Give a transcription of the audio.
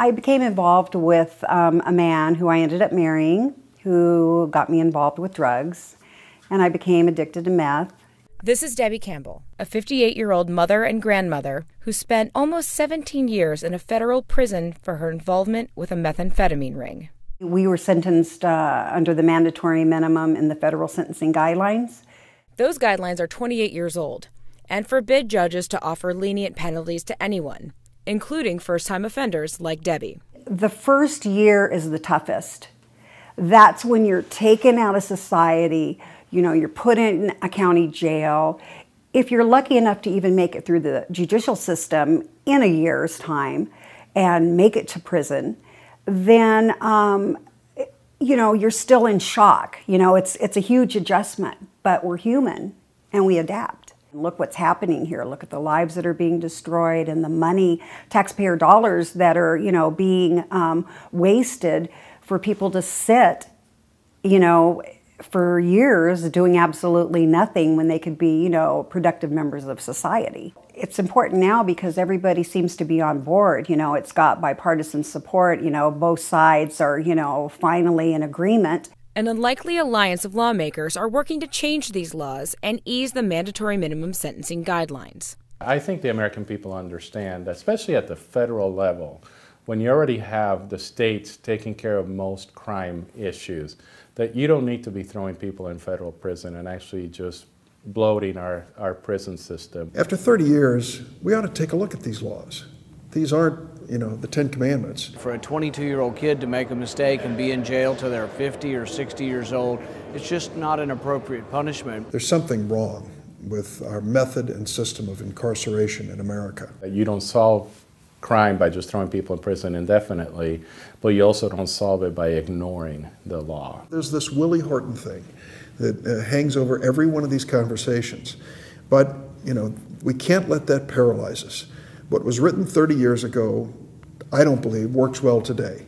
I became involved with a man who I ended up marrying, who got me involved with drugs, and I became addicted to meth. This is Debi Campbell, a 58-year-old mother and grandmother who spent almost 17 years in a federal prison for her involvement with a methamphetamine ring. We were sentenced under the mandatory minimum in the federal sentencing guidelines. Those guidelines are 28 years old and forbid judges to offer lenient penalties to anyone, including first-time offenders like Debi. The first year is the toughest. That's when you're taken out of society, you're put in a county jail. If you're lucky enough to even make it through the judicial system in a year's time and make it to prison, then, you're still in shock. It's a huge adjustment, but we're human and we adapt. Look what's happening here. Look at the lives that are being destroyed and the money, taxpayer dollars that are, being wasted for people to sit, for years doing absolutely nothing when they could be, productive members of society. It's important now because everybody seems to be on board. It's got bipartisan support. Both sides are, finally in agreement. An unlikely alliance of lawmakers are working to change these laws and ease the mandatory minimum sentencing guidelines. I think the American people understand, especially at the federal level, when you already have the states taking care of most crime issues, that you don't need to be throwing people in federal prison and actually just bloating our prison system. After 30 years, we ought to take a look at these laws. These aren't, the 10 Commandments. For a 22-year-old kid to make a mistake and be in jail till they're 50 or 60 years old, it's just not an appropriate punishment. There's something wrong with our method and system of incarceration in America. You don't solve crime by just throwing people in prison indefinitely, but you also don't solve it by ignoring the law. There's this Willie Horton thing that hangs over every one of these conversations. But, we can't let that paralyze us. What was written 30 years ago, I don't believe, works well today.